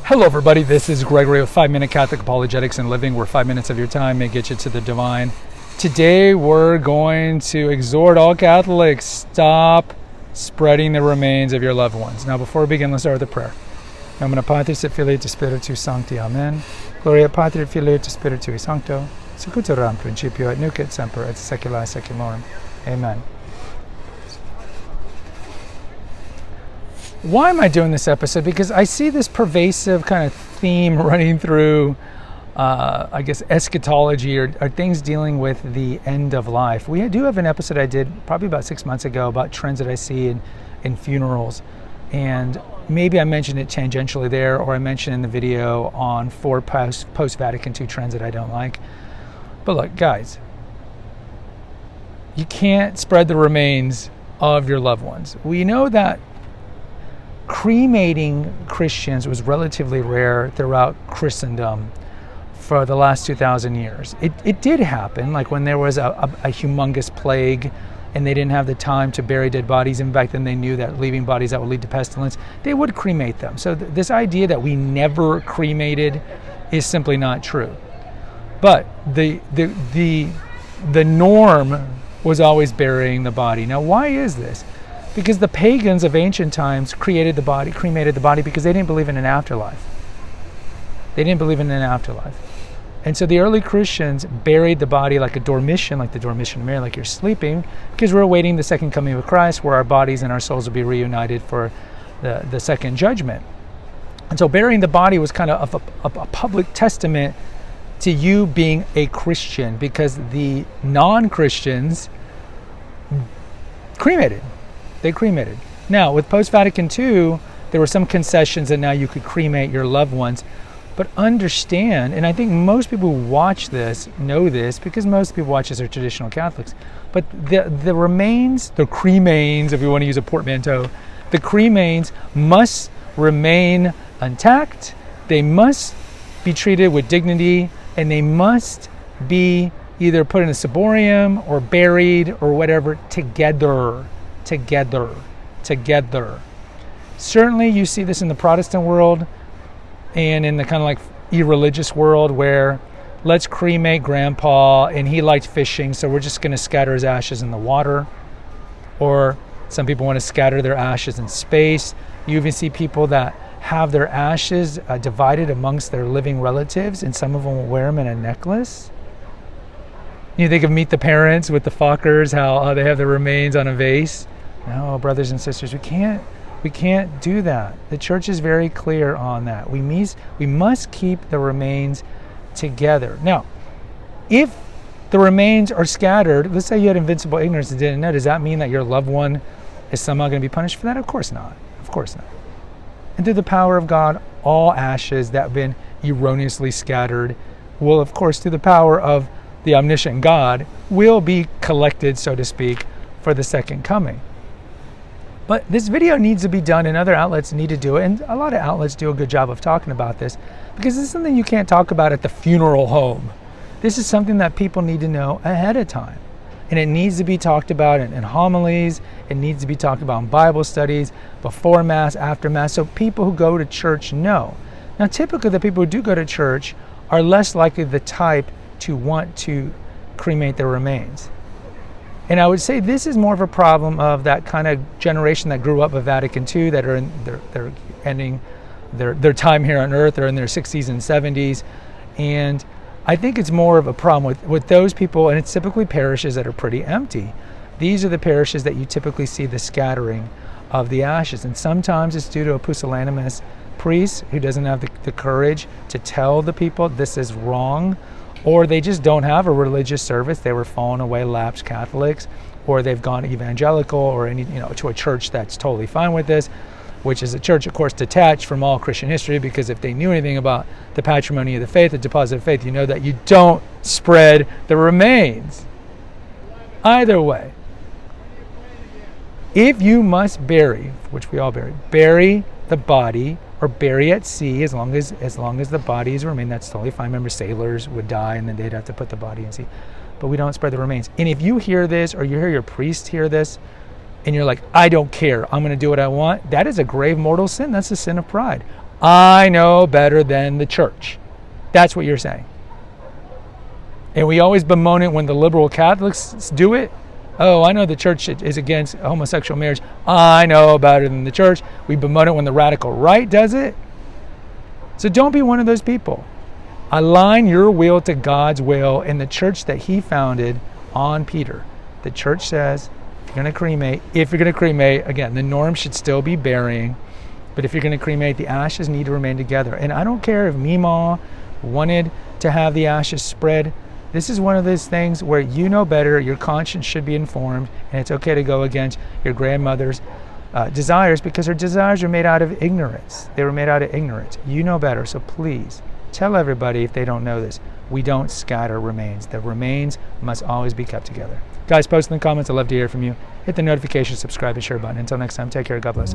Hello everybody, this is Gregory with 5-Minute Catholic Apologetics and Living, where 5 minutes of your time may get you to the divine. Today we're going to exhort all Catholics, stop spreading the remains of your loved ones. Now before we begin, let's start with a prayer. Nomine Patris et Filii et Spiritus Sancti. Amen. Gloria Patri et Filii et Spiritui Sancto, sic ut erat in principio et nunc et semper et saecula saeculorum. Amen. Why am I doing this episode? Because I see this pervasive kind of theme running through, eschatology or things dealing with the end of life. We do have an episode I did probably about 6 months ago about trends that I see in funerals. And maybe I mentioned it tangentially there, or I mentioned in the video on 4 post-Vatican II trends that I don't like. But look, guys, you can't spread the remains of your loved ones. We know that cremating Christians was relatively rare throughout Christendom for the last 2,000 years. It did happen, like when there was a humongous plague and they didn't have the time to bury dead bodies. And back then they knew that leaving bodies that would lead to pestilence, they would cremate them. So this idea that we never cremated is simply not true. But the norm was always burying the body. Now, why is this? Because the pagans of ancient times cremated the body because they didn't believe in an afterlife. They didn't believe in an afterlife. And so the early Christians buried the body like a dormition, like the dormition of Mary, like you're sleeping, because we're awaiting the second coming of Christ, where our bodies and our souls will be reunited for the second judgment. And so burying the body was kind of a public testament to you being a Christian, because the non-Christians cremated. They cremated. Now, with post-Vatican II, there were some concessions that now you could cremate your loved ones. But understand, and I think most people who watch this know this, because most people watch this are traditional Catholics, but the remains, the cremains, if you want to use a portmanteau, the cremains must remain intact, they must be treated with dignity, and they must be either put in a ciborium or buried or whatever together. Certainly you see this in the Protestant world and in the kind of like irreligious world, where let's cremate grandpa and he liked fishing, so we're just going to scatter his ashes in the water. Or some people want to scatter their ashes in space. You even see people that have their ashes divided amongst their living relatives, and some of them will wear them in a necklace. You think of Meet the Parents with the Fockers, how they have their remains on a vase. No, brothers and sisters, we can't do that. The church is very clear on that. We must keep the remains together. Now, if the remains are scattered, let's say you had invincible ignorance and didn't know, does that mean that your loved one is somehow going to be punished for that? Of course not. Of course not. And through the power of God, all ashes that have been erroneously scattered will, of course, through the power of the omniscient God, will be collected, so to speak, for the second coming. But this video needs to be done, and other outlets need to do it, and a lot of outlets do a good job of talking about this, because this is something you can't talk about at the funeral home. This is something that people need to know ahead of time, and it needs to be talked about in homilies. It needs to be talked about in Bible studies, before Mass, after Mass, so people who go to church know. Now, typically the people who do go to church are less likely the type to want to cremate their remains. And I would say this is more of a problem of that kind of generation that grew up with Vatican II, that are they're ending their time here on earth, they're in their 60s and 70s. And I think it's more of a problem with those people, and it's typically parishes that are pretty empty. These are the parishes that you typically see the scattering of the ashes. And sometimes it's due to a pusillanimous priest who doesn't have the courage to tell the people this is wrong, or they just don't have a religious service. They were fallen away, lapsed Catholics, or they've gone evangelical, or to a church that's totally fine with this, which is a church, of course, detached from all Christian history, because if they knew anything about the patrimony of the faith, the deposit of faith, you know that you don't spread the remains. Either way, if you must bury, which we all bury the body, or bury at sea, as long as the bodies remain, that's totally fine. Remember, sailors would die and then they'd have to put the body in sea. But we don't spread the remains. And if you hear this, or you hear your priest hear this, and you're like, I don't care, I'm going to do what I want, that is a grave mortal sin. That's a sin of pride. I know better than the church. That's what you're saying. And we always bemoan it when the liberal Catholics do it. Oh, I know the church is against homosexual marriage. I know better than the church. We bemoan it when the radical right does it. So don't be one of those people. Align your will to God's will in the church that he founded on Peter. The church says, if you're going to cremate, again, the norm should still be burying. But if you're going to cremate, the ashes need to remain together. And I don't care if Meemaw wanted to have the ashes spread. This is one of those things where you know better, your conscience should be informed, and it's okay to go against your grandmother's desires, because her desires are made out of ignorance. They were made out of ignorance. You know better, so please tell everybody if they don't know this. We don't scatter remains. The remains must always be kept together. Guys, post in the comments. I'd love to hear from you. Hit the notification, subscribe, and share button. Until next time, take care. God bless.